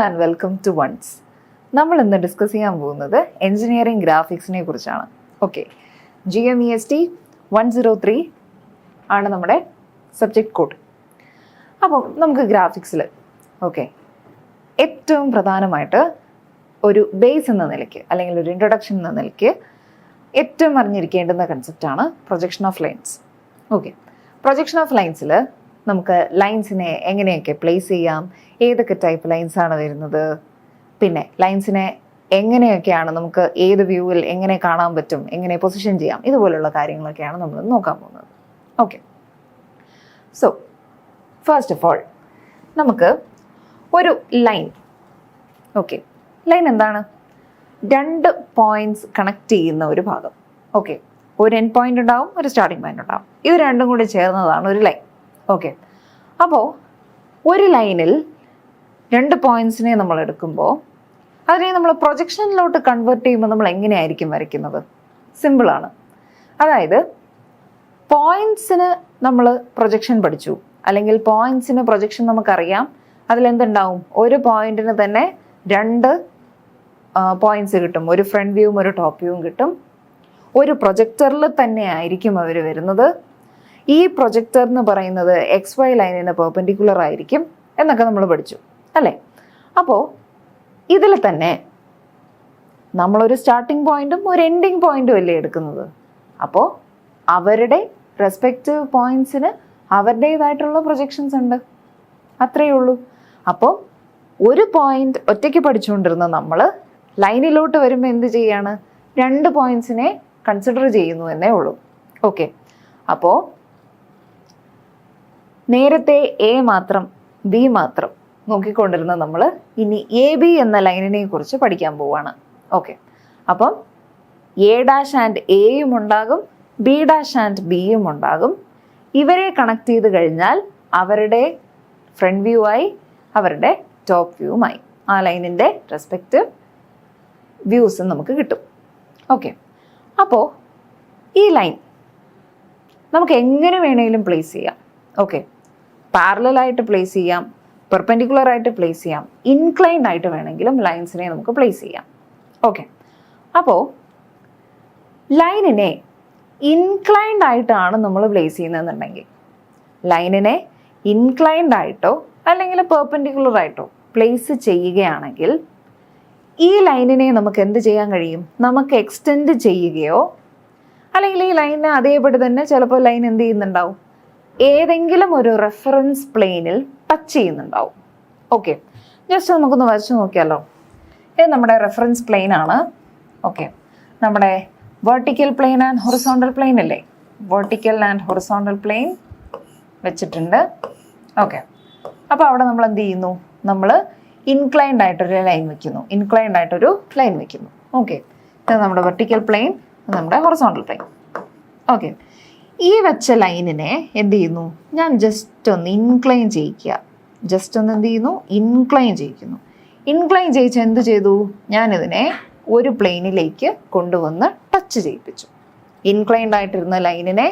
And welcome to once. നമ്മൾ ഇന്ന് discuss ചെയ്യാൻ പോകുന്നത് എഞ്ചിനീയറിംഗ് ഗ്രാഫിക്സിനെ കുറിച്ചാണ്. ഓക്കെ, GMEST 103 ആണ് നമ്മുടെ സബ്ജക്റ്റ് കോഡ്. അപ്പം നമുക്ക് ഗ്രാഫിക്സിൽ ഏറ്റവും പ്രധാനമായിട്ട് ഒരു ബേസ് എന്ന നിലയ്ക്ക് അല്ലെങ്കിൽ ഒരു ഇൻട്രൊഡക്ഷൻ എന്ന നിലയ്ക്ക് ഏറ്റവും അറിഞ്ഞിരിക്കേണ്ടുന്ന കൺസെപ്റ്റാണ് projection of lines. Okay, projection of ലൈൻസിൽ നമുക്ക് ലൈൻസിനെ എങ്ങനെയൊക്കെ പ്ലേസ് ചെയ്യാം, ഏതൊക്കെ ടൈപ്പ് ലൈൻസാണ് വരുന്നത്, പിന്നെ ലൈൻസിനെ എങ്ങനെയൊക്കെയാണ് നമുക്ക് ഏത് വ്യൂവിൽ എങ്ങനെ കാണാൻ പറ്റും, എങ്ങനെ പൊസിഷൻ ചെയ്യാം, ഇതുപോലുള്ള കാര്യങ്ങളൊക്കെയാണ് നമ്മൾ നോക്കാൻ പോകുന്നത്. Okay, so first of all നമുക്ക് ഒരു ലൈൻ, ലൈൻ എന്താണ്? രണ്ട് പോയിന്റ്സ് കണക്ട് ചെയ്യുന്ന ഒരു ഭാഗം. ഓക്കെ, ഒരു എൻഡ് പോയിന്റ് ഉണ്ടാവും, ഒരു സ്റ്റാർട്ടിംഗ് പോയിന്റ് ഉണ്ടാവും. ഇത് രണ്ടും കൂടി ചേർന്നതാണ് ഒരു ലൈൻ. ഓക്കെ, അപ്പോൾ ഒരു ലൈനിൽ രണ്ട് പോയിന്റ്സിനെ നമ്മൾ എടുക്കുമ്പോൾ അതിനെ നമ്മൾ പ്രൊജക്ഷനിലോട്ട് കൺവേർട്ട് ചെയ്യുമ്പോൾ നമ്മൾ എങ്ങനെയായിരിക്കും വരയ്ക്കുന്നത്? സിമ്പിളാണ്. അതായത് പോയിന്റ്സിന് നമ്മൾ പ്രൊജക്ഷൻ പഠിച്ചു, അല്ലെങ്കിൽ പോയിന്റ്സിന് പ്രൊജക്ഷൻ നമുക്കറിയാം. അതിലെന്തുണ്ടാവും? ഒരു പോയിന്റിന് തന്നെ രണ്ട് പോയിന്റ്സ് കിട്ടും, ഒരു ഫ്രണ്ട് വ്യൂവും ഒരു ടോപ്പ് വ്യൂവും കിട്ടും. ഒരു പ്രൊജക്ടറിൽ തന്നെ ആയിരിക്കും അവർ വരുന്നത്. ഈ പ്രൊജക്ടർ എന്ന് പറയുന്നത് XY ലൈനിന് പെർപെൻഡിക്കുലർ ആയിരിക്കും എന്നൊക്കെ നമ്മൾ പഠിച്ചു അല്ലേ? അപ്പോൾ ഇതിൽ തന്നെ നമ്മളൊരു സ്റ്റാർട്ടിംഗ് പോയിന്റും ഒരു എൻഡിങ് പോയിന്റും അല്ലേ എടുക്കുന്നത്. അപ്പോൾ അവരുടെ റെസ്പെക്റ്റീവ് പോയിന്റ്സിന് അവരുടേതായിട്ടുള്ള പ്രൊജക്ഷൻസ് ഉണ്ട്, അത്രയേ ഉള്ളൂ. അപ്പോൾ ഒരു പോയിന്റ് ഒറ്റയ്ക്ക് പഠിച്ചുകൊണ്ടിരുന്ന നമ്മൾ ലൈനിലോട്ട് വരുമ്പോൾ എന്ത് ചെയ്യാണ്? രണ്ട് പോയിന്റ്സിനെ കൺസിഡർ ചെയ്യുന്നു എന്നേ ഉള്ളൂ. ഓക്കെ, അപ്പോൾ നേരത്തെ A മാത്രം B മാത്രം നോക്കിക്കൊണ്ടിരുന്ന നമ്മൾ ഇനി AB എന്ന ലൈനിനെ കുറിച്ച് പഠിക്കാൻ പോവാണ്. ഓക്കെ, അപ്പം A' ആൻഡ് Aയും ഉണ്ടാകും, B' ആൻഡ് Bയും ഉണ്ടാകും. ഇവരെ കണക്ട് ചെയ്ത് കഴിഞ്ഞാൽ അവരുടെ ഫ്രണ്ട് വ്യൂ ആയി, അവരുടെ ടോപ്പ് വ്യൂവുമായി, ആ ലൈനിൻ്റെ റെസ്പെക്റ്റീവ് വ്യൂസ് നമുക്ക് കിട്ടും. ഓക്കെ, അപ്പോൾ ഈ ലൈൻ നമുക്ക് എങ്ങനെ വേണമെങ്കിലും പ്ലേസ് ചെയ്യാം. ഓക്കെ, പാരലലായിട്ട് പ്ലേസ് ചെയ്യാം, പെർപെൻഡിക്കുലർ ആയിട്ട് പ്ലേസ് ചെയ്യാം, ഇൻക്ലൈൻഡ് ആയിട്ട് വേണമെങ്കിലും ലൈൻസിനെ നമുക്ക് പ്ലേസ് ചെയ്യാം. ഓക്കെ, അപ്പോൾ ലൈനിനെ ഇൻക്ലൈൻഡ് ആയിട്ടാണ് നമ്മൾ പ്ലേസ് ചെയ്യുന്നതെന്നുണ്ടെങ്കിൽ, ലൈനിനെ ഇൻക്ലൈൻഡ് ആയിട്ടോ അല്ലെങ്കിൽ പെർപെൻഡിക്കുലർ ആയിട്ടോ പ്ലേസ് ചെയ്യുകയാണെങ്കിൽ ഈ ലൈനിനെ നമുക്ക് എന്ത് ചെയ്യാൻ കഴിയും? നമുക്ക് എക്സ്റ്റെൻഡ് ചെയ്യുകയോ അല്ലെങ്കിൽ ഈ ലൈനിനെ അതേപടി തന്നെ ചിലപ്പോൾ ലൈൻ എന്ത് ചെയ്യുന്നുണ്ടാവും? ഏതെങ്കിലും ഒരു റെഫറൻസ് പ്ലെയിനിൽ ടച്ച് ചെയ്യുന്നുണ്ടാവും. ഓക്കെ, ജസ്റ്റ് നമുക്കൊന്ന് വരച്ച് നോക്കിയാലോ. ഇത് നമ്മുടെ റെഫറൻസ് പ്ലെയിൻ ആണ്. ഓക്കെ, നമ്മുടെ vertical plane and horizontal plane അല്ലേ? വെർട്ടിക്കൽ ആൻഡ് ഹൊറിസോണ്ടൽ പ്ലെയിൻ വെച്ചിട്ടുണ്ട്. ഓക്കെ, അപ്പോൾ അവിടെ നമ്മൾ എന്ത് ചെയ്യുന്നു? നമ്മൾ ഇൻക്ലൈൻഡ് ആയിട്ടൊരു ലൈൻ വെക്കുന്നു, ഇൻക്ലൈൻഡ് ആയിട്ടൊരു ലൈൻ വെക്കുന്നു. ഓക്കെ, ഇത് നമ്മുടെ വെർട്ടിക്കൽ പ്ലെയിൻ, നമ്മുടെ ഹൊറിസോണ്ടൽ പ്ലെയിൻ. ഓക്കെ, ഈ വെച്ച ലൈനിനെ എന്ത് ചെയ്യുന്നു? ഞാൻ ജസ്റ്റ് ഒന്ന് ഇൻക്ലൈൻ ചെയ്യിക്കുക. ജസ്റ്റ് ഒന്ന് എന്ത് ചെയ്യുന്നു? ഇൻക്ലൈൻ ചെയ്യിക്കുന്നു. ഇൻക്ലൈൻ ചെയ്യിച്ച് എന്ത് ചെയ്തു? ഞാനിതിനെ ഒരു പ്ലെയിനിലേക്ക് കൊണ്ടുവന്ന് ടച്ച് ചെയ്യിപ്പിച്ചു. ഇൻക്ലൈൻഡ് ആയിട്ടിരുന്ന ലൈനിനെ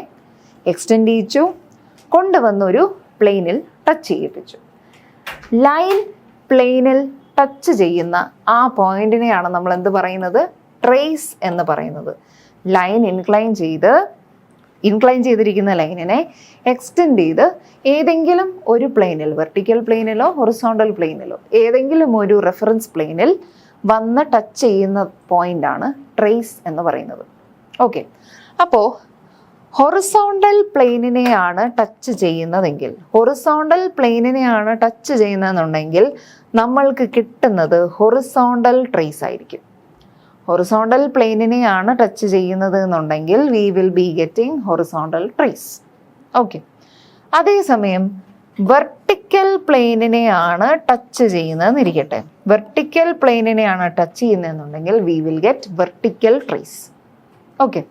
എക്സ്റ്റെൻഡ് ചെയ്യിച്ചു, കൊണ്ടുവന്ന് ഒരു പ്ലെയിനിൽ ടച്ച് ചെയ്യിപ്പിച്ചു. ലൈൻ പ്ലെയിനിൽ ടച്ച് ചെയ്യുന്ന ആ പോയിന്റിനെയാണ് നമ്മൾ എന്ത് പറയുന്നത്? ട്രേസ് എന്ന് പറയുന്നത്. ലൈൻ ഇൻക്ലൈൻ ചെയ്തിരിക്കുന്ന ലൈനിനെ എക്സ്റ്റെൻഡ് ചെയ്ത് ഏതെങ്കിലും ഒരു പ്ലെയിനിൽ, വെർട്ടിക്കൽ പ്ലെയിനിലോ ഹൊറിസോണ്ടൽ പ്ലെയിനിലോ ഏതെങ്കിലും ഒരു റെഫറൻസ് പ്ലെയിനിൽ വന്ന് ടച്ച് ചെയ്യുന്ന പോയിന്റാണ് ട്രേസ് എന്ന് പറയുന്നത്. ഓക്കെ, അപ്പോൾ ഹൊറിസോണ്ടൽ പ്ലെയിനിനെയാണ് ടച്ച് ചെയ്യുന്നതെങ്കിൽ, നമ്മൾക്ക് കിട്ടുന്നത് ഹൊറിസോണ്ടൽ ട്രേസ് ആയിരിക്കും. ഹൊറിസോണ്ടൽ പ്ലെയിനിനെയാണ് ടച്ച് ചെയ്യുന്നത് എന്നുണ്ടെങ്കിൽ we will be getting horizontal trace. Okay, അതേസമയം വെർട്ടിക്കൽ പ്ലെയിനിനെയാണ് ടച്ച് ചെയ്യുന്നതെന്നിരിക്കട്ടെ, വെർട്ടിക്കൽ പ്ലെയിനിനെയാണ് ടച്ച് ചെയ്യുന്നതെന്നുണ്ടെങ്കിൽ we will get vertical trace. Okay,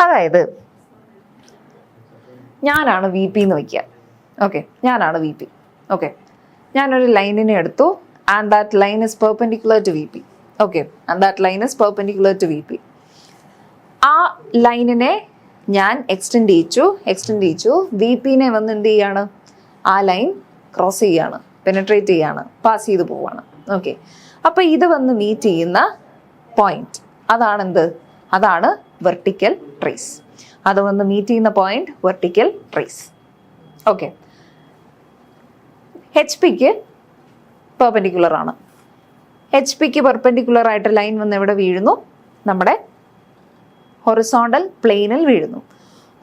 അതായത് ഞാനാണ് VP എന്ന് വയ്ക്കുക. ഓക്കെ, ഞാനാണ് VP. ഓക്കെ, ഞാനൊരു ലൈനിനെ എടുത്തു and that line is perpendicular to VP. Okay, and that line is perpendicular to VP. ആ ലൈനിനെ ഞാൻ എക്സ്റ്റെൻഡ് ചെയ്യിച്ചു. VPനെ വന്ന് എന്ത് ചെയ്യാണ്? ആ ലൈൻ ക്രോസ് ചെയ്യാണ്, പെനട്രേറ്റ് ചെയ്യാണ്, പാസ് ചെയ്ത് പോവാണ്. ഓക്കെ, അപ്പോൾ ഇത് വന്ന് മീറ്റ് ചെയ്യുന്ന പോയിന്റ് അതാണെന്ത്? അതാണ് വെർട്ടിക്കൽ ട്രേസ്. അത് വന്ന് മീറ്റ് ചെയ്യുന്ന point vertical trace. Okay, H പിക്ക് പെർപെൻഡിക്കുലർ ആണ്. എച്ച് പിക്ക് പെർപെൻഡിക്കുലർ ആയിട്ട് ലൈൻ വന്ന് എവിടെ വീഴുന്നു? നമ്മുടെ ഹൊറിസോണ്ടൽ പ്ലെയിനിൽ വീഴുന്നു.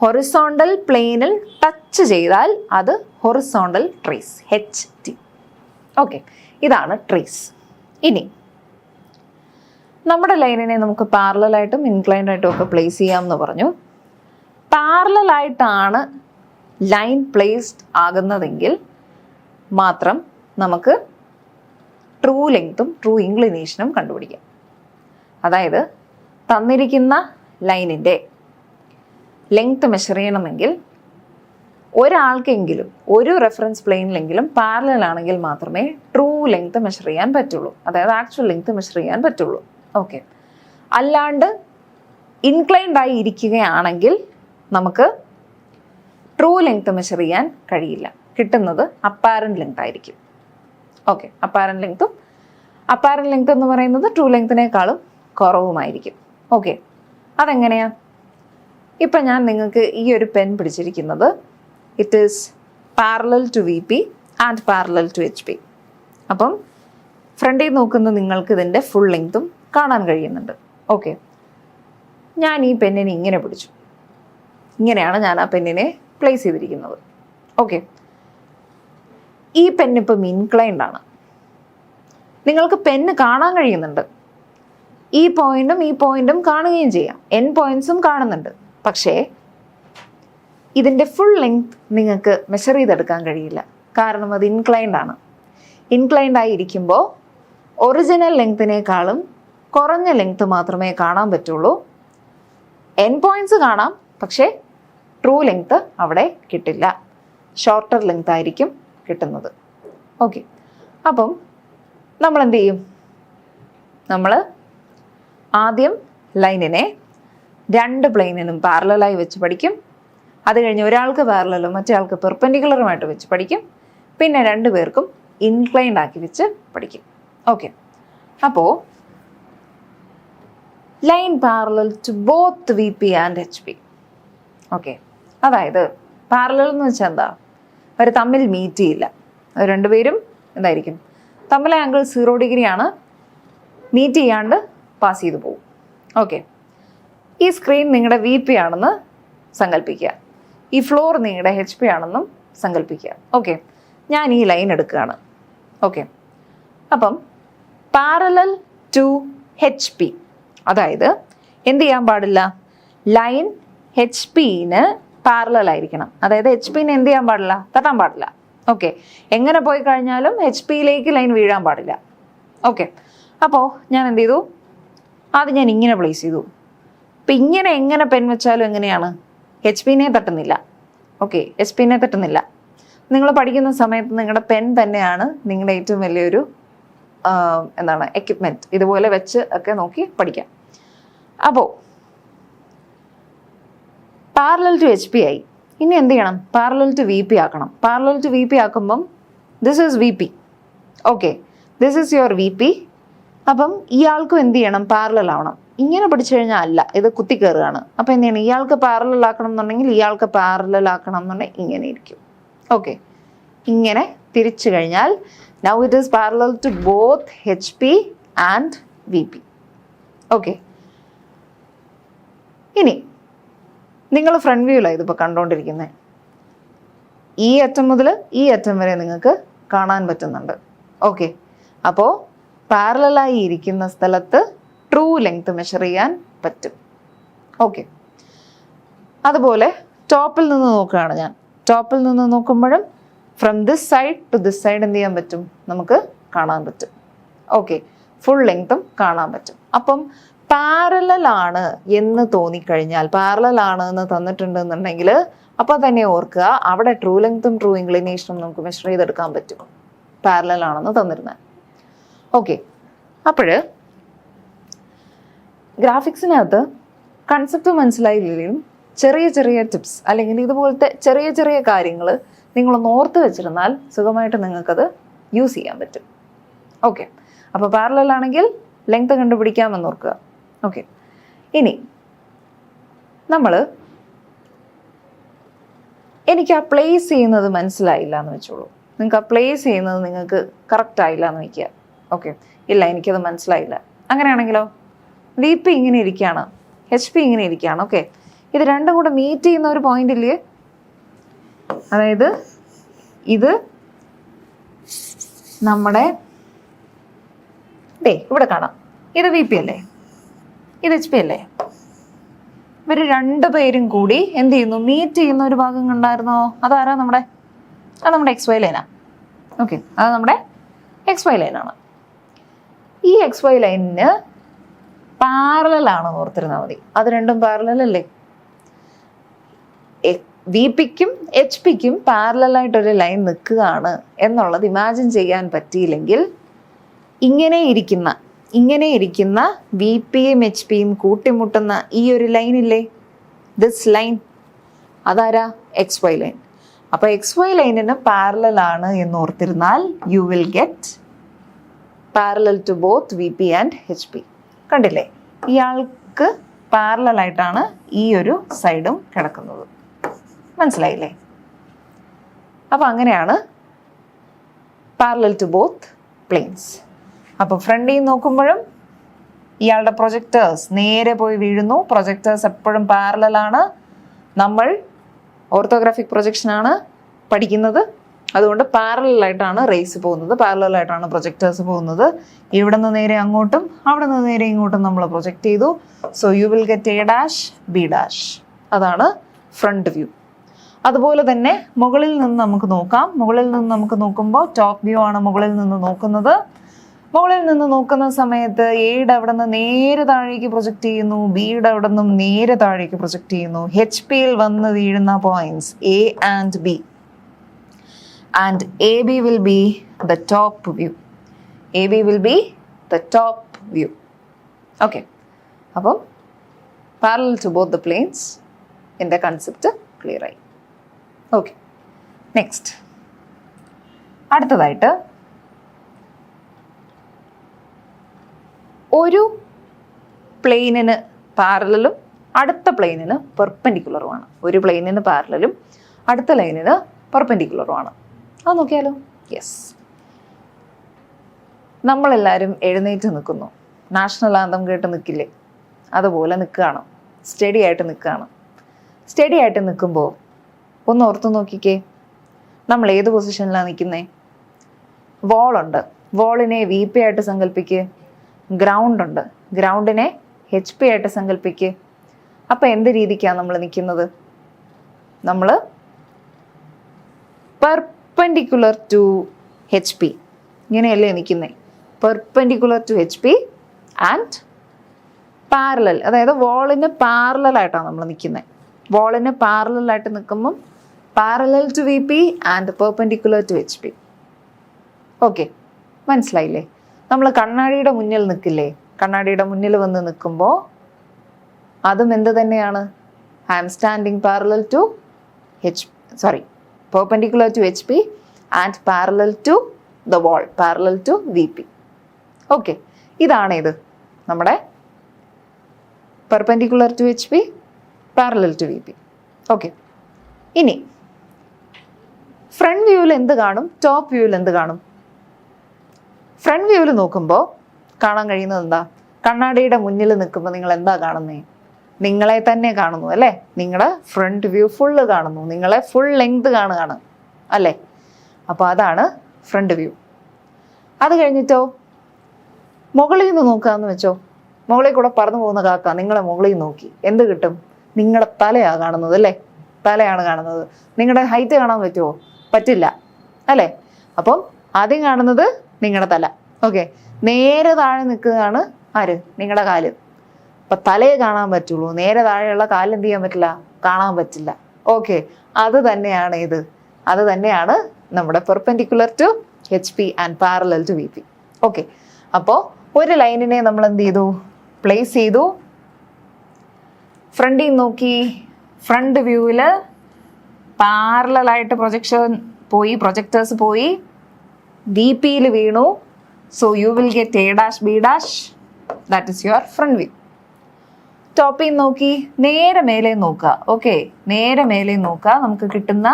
ഹൊറിസോണ്ടൽ പ്ലെയിനിൽ ടച്ച് ചെയ്താൽ അത് ഹൊറിസോണ്ടൽ ട്രേസ്, HT. ഓക്കെ, ഇതാണ് ട്രേസ്. ഇനി നമ്മുടെ ലൈനിനെ നമുക്ക് പാരലലായിട്ടും ഇൻക്ലൈൻഡ് ആയിട്ടും ഒക്കെ പ്ലേസ് ചെയ്യാമെന്ന് പറഞ്ഞു. പാരലലായിട്ടാണ് ലൈൻ പ്ലേസ്ഡ് ആകുന്നതെങ്കിൽ മാത്രം നമുക്ക് ട്രൂ ലെങ്ത്തും ട്രൂ ഇൻക്ലിനേഷനും കണ്ടുപിടിക്കാം. അതായത് തന്നിരിക്കുന്ന ലൈനിൻ്റെ ലെങ്ത് മെഷർ ചെയ്യണമെങ്കിൽ ഒരാൾക്കെങ്കിലും ഒരു റെഫറൻസ് പ്ലെയിനിലെങ്കിലും പാരലൽ ആണെങ്കിൽ മാത്രമേ ട്രൂ ലെങ്ത് മെഷർ ചെയ്യാൻ പറ്റുള്ളൂ, അതായത് ആക്ച്വൽ ലെങ്ത് മെഷർ ചെയ്യാൻ പറ്റുള്ളൂ. ഓക്കെ, അല്ലാണ്ട് ഇൻക്ലൈൻഡ് ആയി ഇരിക്കുകയാണെങ്കിൽ നമുക്ക് ട്രൂ ലെങ്ത് മെഷർ ചെയ്യാൻ കഴിയില്ല. കിട്ടുന്നത് അപ്പാരൻറ്റ് ലെങ്ത് ആയിരിക്കും. ഓക്കെ, അപ്പാരൻറ്റ് ലെങ്ത് എന്ന് പറയുന്നത് ട്രൂ ലെങ്ത്തിനേക്കാളും കുറവുമായിരിക്കും. ഓക്കെ, അതെങ്ങനെയാ? ഇപ്പം ഞാൻ നിങ്ങൾക്ക് ഈ ഒരു പെൻ പിടിച്ചിരിക്കുന്നത് it is parallel to VP and parallel to HP. അപ്പം ഫ്രണ്ടിൽ നോക്കുന്ന നിങ്ങൾക്ക് ഇതിൻ്റെ ഫുൾ ലെങ്ത്തും കാണാൻ കഴിയുന്നുണ്ട്. ഓക്കെ, ഞാൻ ഈ പെന്നിനെ ഇങ്ങനെ പിടിച്ചു. ഇങ്ങനെയാണ് ഞാൻ ആ പെന്നിനെ പ്ലേസ് ചെയ്തിരിക്കുന്നത്. ഓക്കെ, ഈ പെന്നിപ്പം ഇൻക്ലൈൻഡ് ആണ്. നിങ്ങൾക്ക് പെന്ന് കാണാൻ കഴിയുന്നുണ്ട്. ഈ പോയിന്റും കാണുകയും ചെയ്യാം, N പോയിന്റ്സും കാണുന്നുണ്ട്. പക്ഷേ ഇതിൻ്റെ ഫുൾ ലെങ്ത് നിങ്ങൾക്ക് മെഷർ ചെയ്തെടുക്കാൻ കഴിയില്ല, കാരണം അത് ഇൻക്ലൈൻഡ് ആണ്. ഇൻക്ലൈൻഡ് ആയിരിക്കുമ്പോൾ ഒറിജിനൽ ലെങ്ത്തിനേക്കാളും കുറഞ്ഞ ലെങ്ത് മാത്രമേ കാണാൻ പറ്റുള്ളൂ. N പോയിന്റ്സ് കാണാം, പക്ഷേ ട്രൂ ലെങ്ത് അവിടെ കിട്ടില്ല. ഷോർട്ടർ ലെങ്ത് ആയിരിക്കും കിട്ടുന്നത്. ഓക്കെ, അപ്പം നമ്മൾ എന്ത് ചെയ്യും? നമ്മൾ ആദ്യം ലൈനിനെ രണ്ട് പ്ലെയിനിനും പാരലലായി വെച്ച് പഠിക്കും. അത് കഴിഞ്ഞ് ഒരാൾക്ക് പാരലലും മറ്റേ ആൾക്ക് പെർപെൻഡിക്കുലറുമായിട്ട് വെച്ച് പഠിക്കും. പിന്നെ രണ്ടു പേർക്കും ഇൻക്ലൈൻഡ് ആക്കി വെച്ച് പഠിക്കും. ഓക്കെ, അപ്പോൾ line parallel to both VP and HP. Okay, അതായത് പാരലൽ എന്ന് വെച്ചാൽ എന്താ? അവർ തമ്മിൽ മീറ്റ് ചെയ്യില്ല. അവർ രണ്ടുപേരും എന്തായിരിക്കും? തമ്മിലെ ആംഗിൾ 0 ഡിഗ്രി ആണ്. മീറ്റ് ചെയ്യാണ്ട് പാസ് ചെയ്തു പോകും. ഓക്കെ, ഈ സ്ക്രീൻ നിങ്ങളുടെ VP ആണെന്ന് സങ്കല്പിക്കുക. ഈ ഫ്ലോർ നിങ്ങളുടെ HP ആണെന്നും സങ്കല്പിക്കുക. ഓക്കെ, ഞാൻ ഈ ലൈൻ എടുക്കുകയാണ്. ഓക്കെ, അപ്പം പാരലൽ ടു HP, അതായത് എന്ത് ചെയ്യാൻ പാടില്ല? ലൈൻ HP-ന് പാരലൽ ആയിരിക്കണം. അതായത് HP-നെ എന്ത് ചെയ്യാൻ പാടില്ല? തട്ടാൻ പാടില്ല. ഓക്കെ, എങ്ങനെ പോയി കഴിഞ്ഞാലും HP-യിലേക്ക് ലൈൻ വീഴാൻ പാടില്ല. ഓക്കെ, അപ്പോൾ ഞാൻ എന്ത് ചെയ്തു? ആദ്യം ഞാൻ ഇങ്ങനെ പ്ലേസ് ചെയ്തു. അപ്പം ഇങ്ങനെ എങ്ങനെ പെൻ വെച്ചാലും എങ്ങനെയാണ്? HP-നെ തട്ടുന്നില്ല. ഓക്കെ, HP-നെ തട്ടുന്നില്ല. നിങ്ങൾ പഠിക്കുന്ന സമയത്ത് നിങ്ങളുടെ പെൻ തന്നെയാണ് നിങ്ങളുടെ ഏറ്റവും വലിയൊരു എക്യുപ്മെൻറ്റ്. ഇതുപോലെ വെച്ച് ഒക്കെ നോക്കി പഠിക്കാം. അപ്പോൾ പാരലൽ ടു HP ആയി. ഇനി എന്ത് ചെയ്യണം? പാരലൽ ടു VP ആക്കണം. പാരലൽ ടു VP ആക്കുമ്പം this is VP. Okay, this is your VP. അപ്പം ഇയാൾക്കും എന്ത് ചെയ്യണം? പാരലൽ ആവണം. ഇങ്ങനെ പഠിച്ചു കഴിഞ്ഞാൽ അല്ല, ഇത് കുത്തിക്കയറുകയാണ്. അപ്പം എന്ത് ചെയ്യണം? ഇയാൾക്ക് പാരലൽ ആക്കണം എന്നുണ്ടെങ്കിൽ ഇയാൾക്ക് പാരലൽ ആക്കണം എന്നുണ്ടെങ്കിൽ ഇങ്ങനെ ഇരിക്കും. ഓക്കെ, ഇങ്ങനെ തിരിച്ചു കഴിഞ്ഞാൽ now it is parallel to both HP and VP. Okay, ഇനി നിങ്ങൾ ഫ്രണ്ട് വ്യൂയിലാണ് ഇതിപ്പോൾ കണ്ടുകൊണ്ടിരിക്കുന്നത്. ഈ അറ്റം മുതൽ ഈ അറ്റം വരെ നിങ്ങൾക്ക് കാണാൻ പറ്റുന്നുണ്ട്. ഓക്കെ, അപ്പോൾ പാരലലായി ഇരിക്കുന്ന സ്ഥലത്ത് ട്രൂ ലെങ്ത് മെഷർ ചെയ്യാൻ പറ്റും. ഓക്കെ, അതുപോലെ ടോപ്പിൽ നിന്ന് നോക്കുകയാണ് ഞാൻ. ടോപ്പിൽ നിന്ന് നോക്കുമ്പോഴും from this side to this side എന്ത് ചെയ്യാൻ പറ്റും? നമുക്ക് കാണാൻ പറ്റും. ഓക്കെ, ഫുൾ ലെങ്ത്തും കാണാൻ പറ്റും. അപ്പം പാരലലാണ് എന്ന് തോന്നിക്കഴിഞ്ഞാൽ, പാരലലാണ് എന്ന് തന്നിട്ടുണ്ടെന്നുണ്ടെങ്കിൽ അപ്പോൾ തന്നെ ഓർക്കുക, അവിടെ ട്രൂ ലെങ്ത്തും ട്രൂ ഇൻക്ലിനേഷനും നമുക്ക് മെഷർ ചെയ്തെടുക്കാൻ പറ്റും, പാരലലാണെന്ന് തന്നിരുന്നത്. ഓക്കെ, അപ്പോൾ ഗ്രാഫിക്സിനകത്ത് കൺസെപ്റ്റ് മനസ്സിലായില്ലെങ്കിലും ചെറിയ ചെറിയ ടിപ്സ് അല്ലെങ്കിൽ ഇതുപോലത്തെ ചെറിയ ചെറിയ കാര്യങ്ങൾ നിങ്ങളൊന്ന് ഓർത്ത് വെച്ചിരുന്നാൽ സുഖമായിട്ട് നിങ്ങൾക്കത് യൂസ് ചെയ്യാൻ പറ്റും. ഓക്കെ, അപ്പോൾ പാരലൽ ആണെങ്കിൽ ലെങ്ത് കണ്ടുപിടിക്കാമെന്ന് ഓർക്കുക. ഓക്കെ, ഇനി എനിക്ക് ആ പ്ലേസ് ചെയ്യുന്നത് മനസ്സിലായില്ല എന്ന് വെച്ചോളൂ. നിങ്ങൾക്ക് ആ പ്ലേസ് ചെയ്യുന്നത് നിങ്ങൾക്ക് കറക്റ്റ് ആയില്ല എന്ന് വയ്ക്കുക. ഓക്കെ, ഇല്ല എനിക്കത് മനസ്സിലായില്ല. അങ്ങനെയാണെങ്കിലോ വി പി ഇങ്ങനെ ഇരിക്കുകയാണ്, എച്ച് പി ഇങ്ങനെ ഇരിക്കുകയാണ്. ഓക്കെ, ഇത് രണ്ടും കൂടെ മീറ്റ് ചെയ്യുന്ന ഒരു പോയിന്റ് ഇല്ലേ? അതായത് ഇത് നമ്മുടെ ഇവിടെ കാണാം, ഇത് വി പി അല്ലേ, ഇത് എച്ച് പി അല്ലേ? ഇവർ രണ്ടുപേരും കൂടി എന്ത് ചെയ്യുന്നു? മീറ്റ് ചെയ്യുന്ന ഒരു ഭാഗം കണ്ടായിരുന്നോ? അതാരാ? അത് നമ്മുടെ എക്സ് വൈ ലൈനാണ്. ഓക്കെ, അത് നമ്മുടെ എക്സ് വൈ ലൈനാണ്. ഈ എക്സ് വൈ ലൈനിന് പാരലലാണെന്ന് ഓർത്തിരുന്നാൽ മതി. അത് രണ്ടും പാരലൽ അല്ലേ? വി പിക്കും എച്ച് പിക്കും പാരലായിട്ടൊരു ലൈൻ നിൽക്കുകയാണ് എന്നുള്ളത് ഇമാജിൻ ചെയ്യാൻ പറ്റിയില്ലെങ്കിൽ ഇങ്ങനെ ഇരിക്കുന്ന വി പിയും എച്ച് പിയും കൂട്ടിമുട്ടുന്ന ഈ ഒരു ലൈനില്ലേ, ദിസ് ലൈൻ, അതാരാ? X Y line. അപ്പോൾ എക്സ് വൈ ലൈനിന് പാരലലാണ് എന്ന് ഓർത്തിരുന്നാൽ you will get parallel to both V P and H P. കണ്ടില്ലേ, ഇയാൾക്ക് പാരലായിട്ടാണ് ഈ ഒരു സൈഡും കിടക്കുന്നത്. മനസ്സിലായില്ലേ? അപ്പോൾ അങ്ങനെയാണ് പാരലൽ ടു ബോത്ത് പ്ലെയിൻസ്. അപ്പോൾ ഫ്രണ്ടിൽ നോക്കുമ്പോഴും ഇയാളുടെ പ്രൊജക്ടേഴ്സ് നേരെ പോയി വീഴുന്നു. പ്രൊജക്ടേഴ്സ് എപ്പോഴും പാരലലാണ്. നമ്മൾ ഓർത്തോഗ്രാഫിക് പ്രൊജക്ഷനാണ് പഠിക്കുന്നത്, അതുകൊണ്ട് പാരലായിട്ടാണ് റേസ് പോകുന്നത്, പാരലായിട്ടാണ് പ്രൊജക്ടേഴ്സ് പോകുന്നത്. ഇവിടെ നിന്ന് നേരെ അങ്ങോട്ടും അവിടെ നിന്ന് നേരെ ഇങ്ങോട്ടും നമ്മൾ പ്രൊജക്റ്റ് ചെയ്തു. So you will get A dash B dash. അതാണ് ഫ്രണ്ട് വ്യൂ. അതുപോലെ തന്നെ മുകളിൽ നിന്ന് നമുക്ക് നോക്കാം. മുകളിൽ നിന്ന് നമുക്ക് നോക്കുമ്പോൾ ടോപ്പ് വ്യൂ ആണ് മുകളിൽ നിന്ന് നോക്കുന്നത്. മുകളിൽ നിന്ന് നോക്കുന്ന സമയത്ത് എയുടെ അവിടെ നിന്ന് നേരെ താഴേക്ക് പ്രൊജക്റ്റ് ചെയ്യുന്നു, ബിയുടെ അവിടെ നിന്നും നേരെ താഴേക്ക് പ്രൊജക്റ്റ് ചെയ്യുന്നു. എച്ച് പിയിൽ വന്ന് വീഴുന്ന points A and B, and A B will be the top view. A B will be the top view. Okay, അപ്പം parallel to both the planes എൻ്റെ കൺസെപ്റ്റ് ക്ലിയർ ആയി. ഓക്കെ, നെക്സ്റ്റ് അടുത്തതായിട്ട് ഒരു പ്ലെയിനിന് പാരലലും അടുത്ത പ്ലെയിനിന് പെർപെൻഡിക്കുലറുമാണ്. ഒരു പ്ലെയിനിന് പാരലലും അടുത്ത ലൈനിന് പെർപെൻഡിക്കുലറുമാണ്. അത് നോക്കിയാലോ? യെസ്, നമ്മളെല്ലാവരും എഴുന്നേറ്റ് നിൽക്കുന്നു, നാഷണൽ ആന്തം കേട്ട് നിൽക്കില്ലേ? അതുപോലെ നിൽക്കുകയാണ്, സ്റ്റഡി ആയിട്ട് നിൽക്കുകയാണ്. സ്റ്റഡി ആയിട്ട് നിൽക്കുമ്പോൾ ഒന്ന് ഓർത്ത് നോക്കിക്കേ, നമ്മൾ ഏത് പൊസിഷനിലാണ് നിൽക്കുന്നത്? വോളുണ്ട്, വോളിനെ വി പി ആയിട്ട് സങ്കല്പിക്കുക. ഗ്രൗണ്ട് ഉണ്ട്, ഗ്രൗണ്ടിനെ എച്ച് പി ആയിട്ട് സങ്കല്പിക്കുക. അപ്പം എന്ത് രീതിക്കാണ് നമ്മൾ നിൽക്കുന്നത്? നമ്മൾ പെർപെൻഡിക്കുലർ ടു എച്ച് പി ഇങ്ങനെയല്ലേ നിൽക്കുന്നത്? Perpendicular to H P and parallel, അതായത് വോളിന് പാരലായിട്ടാണ് നമ്മൾ നിൽക്കുന്നത്. വോളിന് പാരലായിട്ട് നിൽക്കുമ്പം parallel to V P and perpendicular to H P. Okay, മനസ്സിലായില്ലേ? നമ്മൾ കണ്ണാടിയുടെ മുന്നിൽ നിൽക്കില്ലേ? കണ്ണാടിയുടെ മുന്നിൽ വന്ന് നിൽക്കുമ്പോൾ അതും എന്ത് തന്നെയാണ്? I am standing parallel to perpendicular to H P and parallel to the wall, parallel to V P. Okay, ഇതാണ് ഇത് നമ്മുടെ perpendicular to H P, parallel to V P. Okay, ഇനി ഫ്രണ്ട് വ്യൂവിൽ എന്ത് കാണും? ടോപ്പ് വ്യൂവിൽ എന്ത് കാണും? ഫ്രണ്ട് വ്യൂവിൽ നോക്കുമ്പോൾ കാണാൻ കഴിയുന്നത് എന്താ? കണ്ണാടിയുടെ മുന്നിൽ നിൽക്കുമ്പോൾ നിങ്ങൾ എന്താ കാണുന്നത്? നിങ്ങളെ തന്നെ കാണുന്നു അല്ലേ? നിങ്ങളുടെ ഫ്രണ്ട് വ്യൂ ഫുള്ള് കാണുന്നു, നിങ്ങളെ ഫുൾ ലെങ്ത് കാണുകയാണ് അല്ലേ? അപ്പോൾ അതാണ് ഫ്രണ്ട് വ്യൂ. അത് കഴിഞ്ഞിട്ടോ മുകളിൽ നിന്ന് നോക്കുകയെന്ന് വെച്ചോ, മുകളിൽ കൂടെ പറന്നു പോകുന്ന കാക്ക നിങ്ങളെ മുകളിൽ നോക്കി എന്ത് കിട്ടും? നിങ്ങളുടെ തലയാണ് കാണുന്നത് അല്ലേ? തലയാണ് കാണുന്നത്. നിങ്ങളുടെ ഹൈറ്റ് കാണാൻ പറ്റുമോ? പറ്റില്ല അല്ലേ? അപ്പം ആദ്യം കാണുന്നത് നിങ്ങളുടെ തല. ഓക്കെ, നേരെ താഴെ നിൽക്കുകയാണ് ആര്? നിങ്ങളുടെ കാല്. അപ്പം തലയെ കാണാൻ പറ്റുള്ളൂ, നേരെ താഴെയുള്ള കാല് എന്ത് ചെയ്യാൻ പറ്റില്ല? കാണാൻ പറ്റില്ല. ഓക്കെ, അത് തന്നെയാണ് ഇത്. അത് തന്നെയാണ് നമ്മുടെ perpendicular to H P and parallel to V P. Okay, അപ്പോൾ ഒരു ലൈനിനെ നമ്മൾ എന്ത് ചെയ്തു? പ്ലേസ് ചെയ്തു. ഫ്രണ്ടിൽ നോക്കി, ഫ്രണ്ട് വ്യൂവിൽ പാരലായിട്ട് പ്രൊജക്ടേഴ്സ് പോയി, വി പിയിൽ വീണു. So you will get A dash B dash. That is your front view. ടോപ്പിൽ നോക്കി നേരെ മേലെ നോക്കുക. ഓക്കെ, നേരെ മേലെ നോക്കുക. നമുക്ക് കിട്ടുന്ന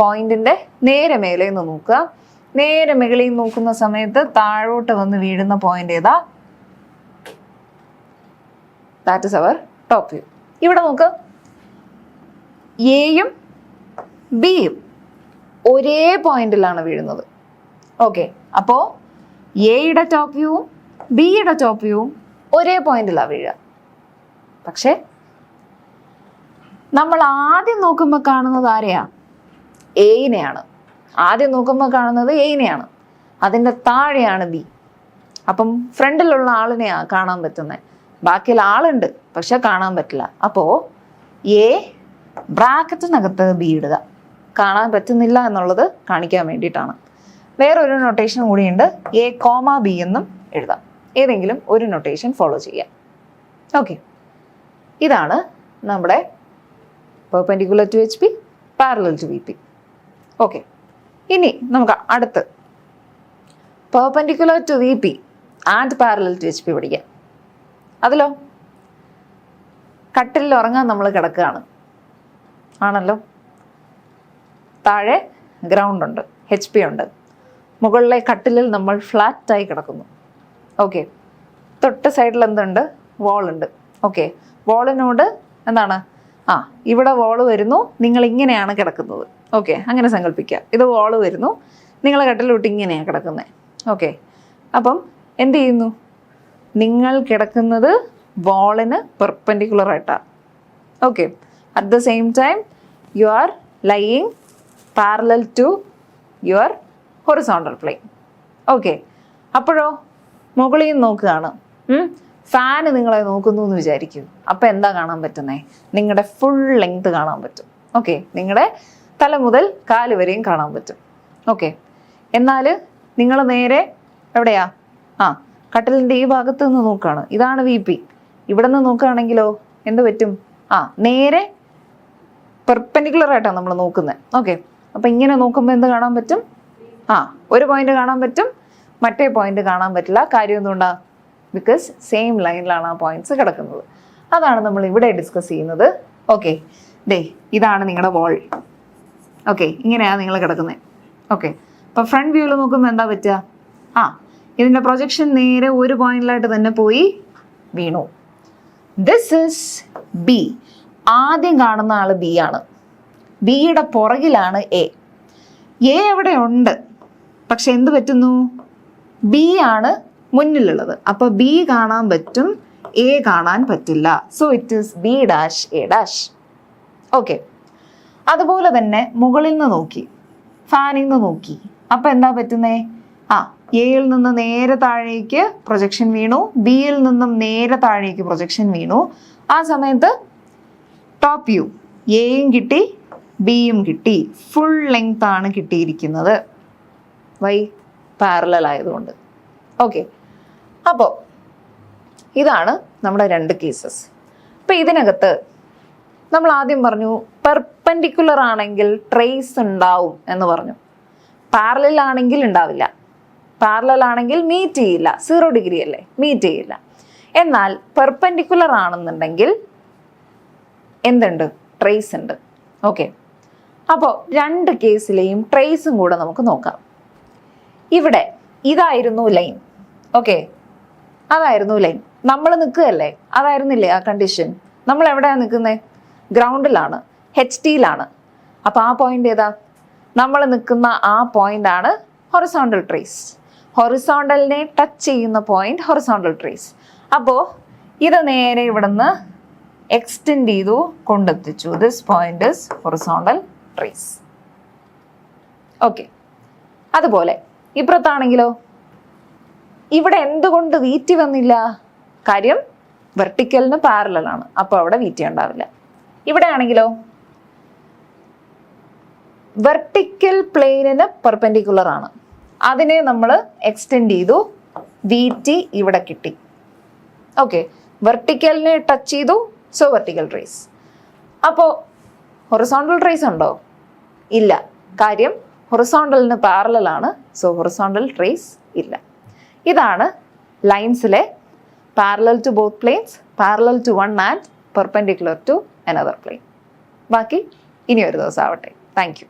പോയിന്റിന്റെ നേരെ മേലെ നിന്ന് നോക്കുക. നേരെ മുകളിൽ നോക്കുന്ന സമയത്ത് താഴോട്ട് വന്ന് വീഴുന്ന പോയിന്റ് ഏതാ? That is our top view. ഇവിടെ നോക്ക്, എയും ബിയും ഒരേ പോയിന്റിലാണ് വീഴുന്നത്. ഓക്കെ, അപ്പോൾ എയുടെ ടോപ്പ് വ്യൂവും ബിയുടെ ടോപ്പ് വ്യൂവും ഒരേ പോയിന്റിലാണ് വീഴുക. പക്ഷെ നമ്മൾ ആദ്യം നോക്കുമ്പോൾ കാണുന്നത് ആരെയാ? എയിനെയാണ്. ആദ്യം നോക്കുമ്പോൾ കാണുന്നത് എയിനെയാണ്. അതിൻ്റെ താഴെയാണ് ബി. അപ്പം ഫ്രണ്ടിലുള്ള ആളിനെയാ കാണാൻ പറ്റുന്നത്. ബാക്കിയുള്ള ആളുണ്ട്, പക്ഷെ കാണാൻ പറ്റില്ല. അപ്പോൾ എ ബ്രാക്കറ്റിനകത്ത് ബി ഇടുക. കാണാൻ പറ്റുന്നില്ല എന്നുള്ളത് കാണിക്കാൻ വേണ്ടിയിട്ടാണ്. വേറൊരു നൊട്ടേഷൻ കൂടിയുണ്ട്, എ കോമ ബി എന്നും എഴുതാം. ഏതെങ്കിലും ഒരു നൊട്ടേഷൻ ഫോളോ ചെയ്യാം. ഓക്കെ, ഇതാണ് നമ്മുടെ perpendicular to H P, parallel to V P. Okay, ഇനി നമുക്ക് അടുത്ത് perpendicular to V P and parallel to H P പഠിക്കാം. അതിലോ കട്ടിലിൽ ഉറങ്ങാൻ നമ്മൾ കിടക്കുകയാണ്, ആണല്ലോ. താഴെ ഗ്രൗണ്ട് ഉണ്ട്, എച്ച് പി ഉണ്ട്. മുകളിലെ കട്ടിലിൽ നമ്മൾ ഫ്ലാറ്റായി കിടക്കുന്നു. ഓക്കെ, തൊട്ട് സൈഡിൽ എന്തുണ്ട്? വാളുണ്ട്. ഓക്കെ, വാളിനോട് എന്താണ്? ഇവിടെ വാള് വരുന്നു, നിങ്ങൾ ഇങ്ങനെയാണ് കിടക്കുന്നത്. ഓക്കെ, അങ്ങനെ സങ്കല്പിക്കുക. ഇത് വാള് വരുന്നു, നിങ്ങൾ കട്ടിലോട്ട് ഇങ്ങനെയാണ് കിടക്കുന്നത്. ഓക്കെ, അപ്പം എന്ത് ചെയ്യുന്നു? നിങ്ങൾ കിടക്കുന്നത് വാളിന് പെർപെൻഡിക്കുലർ ആയിട്ടാണ്. Okay, at the same time you are lying parallel to your horizontal plane. Okay, അപ്പോഴോ മുകളിൽ നിന്ന് നോക്കുകയാണ്. ഫാന് നിങ്ങളെ നോക്കുന്നു എന്ന് വിചാരിക്കും. അപ്പം എന്താ കാണാൻ പറ്റുന്നേ? നിങ്ങളുടെ ഫുൾ ലെങ്ത് കാണാൻ പറ്റും. ഓക്കെ, നിങ്ങളുടെ തല മുതൽ കാല് വരെയും കാണാൻ പറ്റും. ഓക്കെ, എന്നാൽ നിങ്ങൾ നേരെ എവിടെയാ? കട്ടിലിൻ്റെ ഈ ഭാഗത്ത് നിന്ന് നോക്കുകയാണ്. ഇതാണ് വി പി. ഇവിടെ നിന്ന് നോക്കുകയാണെങ്കിലോ എന്ത് പറ്റും? നേരെ പെർപെൻഡിക്കുലർ ആയിട്ടാണ് നമ്മൾ നോക്കുന്നത്. ഓക്കെ, അപ്പം ഇങ്ങനെ നോക്കുമ്പോൾ എന്ത് കാണാൻ പറ്റും? ഒരു പോയിന്റ് കാണാൻ പറ്റും, മറ്റേ പോയിന്റ് കാണാൻ പറ്റില്ല. കാര്യം എന്തുകൊണ്ടാണ്? ബിക്കോസ് സെയിം ലൈനിലാണ് ആ പോയിന്റ്സ് കിടക്കുന്നത്. അതാണ് നമ്മൾ ഇവിടെ ഡിസ്കസ് ചെയ്യുന്നത്. ഓക്കെ, ഇതാണ് നിങ്ങളുടെ വാൾ. ഓക്കെ, ഇങ്ങനെയാണ് നിങ്ങൾ കിടക്കുന്നത്. ഓക്കെ, അപ്പോൾ ഫ്രണ്ട് വ്യൂവിൽ നോക്കുമ്പോൾ എന്താ പറ്റുക? ഇതിൻ്റെ പ്രൊജക്ഷൻ നേരെ ഒരു പോയിന്റിലായിട്ട് തന്നെ പോയി വീണു. This is B. ആദ്യം കാണുന്ന ആൾ ബി ആണ്. ബിയുടെ പുറകിലാണ് എ. എവിടെ ഉണ്ട്, പക്ഷെ എന്ത് പറ്റുന്നു? ബി ആണ് മുന്നിലുള്ളത്. അപ്പോൾ ബി കാണാൻ പറ്റും, എ കാണാൻ പറ്റില്ല. So it is B dash A dash. Okay, അതുപോലെ തന്നെ മുകളിൽ നിന്ന് നോക്കി, ഫാനിൽ നിന്ന് നോക്കി. അപ്പം എന്താ പറ്റുന്നേ? എയിൽ നിന്ന് നേരെ താഴേക്ക് പ്രൊജക്ഷൻ വീണു, ബിയിൽ നിന്നും നേരെ താഴേക്ക് പ്രൊജക്ഷൻ വീണു. ആ സമയത്ത് ടോപ്പ് വ്യൂ എയും കിട്ടി, ബിയും കിട്ടി. ഫുൾ ലെങ്ത് ആണ് കിട്ടിയിരിക്കുന്നത്. വൈ? പാരലൽ ആയതുകൊണ്ട്. ഓക്കെ, അപ്പോൾ ഇതാണ് നമ്മുടെ രണ്ട് കേസസ്. അപ്പം ഇതിനകത്ത് നമ്മൾ ആദ്യം പറഞ്ഞു പെർപെൻഡിക്കുലർ ആണെങ്കിൽ ട്രേസ് ഉണ്ടാവും എന്ന് പറഞ്ഞു. പാരലൽ ആണെങ്കിൽ ഉണ്ടാവില്ല. പാരലൽ ആണെങ്കിൽ മീറ്റ് ചെയ്യില്ല. 0 ഡിഗ്രി അല്ലേ, മീറ്റ് ചെയ്യില്ല. എന്നാൽ പെർപെൻഡിക്കുലർ ആണെന്നുണ്ടെങ്കിൽ എന്തുണ്ട്? ട്രേസ് ഉണ്ട്. ഓക്കെ, അപ്പോൾ രണ്ട് കേസിലെയും ട്രേസും കൂടെ നമുക്ക് നോക്കാം. ഇവിടെ ഇതായിരുന്നു ലൈൻ. ഓക്കെ, അതായിരുന്നു ലൈൻ. നമ്മൾ നിൽക്കുകയല്ലേ, അതായിരുന്നില്ലേ ആ കണ്ടീഷൻ? നമ്മൾ എവിടെയാണ് നിൽക്കുന്നത്? ഗ്രൗണ്ടിലാണ്, എച്ച് ടിയിലാണ്. അപ്പോൾ ആ പോയിന്റ് ഏതാ? നമ്മൾ നിൽക്കുന്ന ആ പോയിന്റ് ആണ് ഹൊറിസോണ്ടൽ ട്രേസ്. ഹൊറിസോണ്ടലിനെ ടച്ച് ചെയ്യുന്ന പോയിന്റ് ഹൊറിസോണ്ടൽ ട്രേസ്. അപ്പോൾ ഇത് നേരെ ഇവിടുന്ന് എക്സ്റ്റെൻഡ് ചെയ്തു കൊണ്ടെത്തിച്ചു. This point is horizontal trace. Okay, അതുപോലെ ഇപ്പുറത്താണെങ്കിലോ ഇവിടെ എന്തുകൊണ്ട് വീറ്റി വന്നില്ല? കാര്യം വെർട്ടിക്കലിന് പാരലലാണ്, അപ്പോൾ അവിടെ വീറ്റി ഉണ്ടാവില്ല. ഇവിടെ ആണെങ്കിലോ വെർട്ടിക്കൽ പ്ലെയിനിന് പെർപെൻഡിക്കുലർ ആണ്, അതിനെ നമ്മൾ എക്സ്റ്റെൻഡ് ചെയ്തു, വീറ്റി ഇവിടെ കിട്ടി. ഓക്കെ, വെർട്ടിക്കലിനെ ടച്ച് ചെയ്തു, സോ വെർട്ടിക്കൽ ട്രേസ്. അപ്പോൾ ഹൊറിസോണ്ടൽ ട്രേസ് ഉണ്ടോ? ഇല്ല. കാര്യം ഹൊറിസോണ്ടലിന് പാരലൽ ആണ്, സോ ഹൊറിസോണ്ടൽ ട്രേസ് ഇല്ല. ഇതാണ് ലൈൻസിലെ parallel to both planes, parallel to one and perpendicular to another plane. ബാക്കി ഇനി ഒരു ദിവസം ആവട്ടെ. Thank U.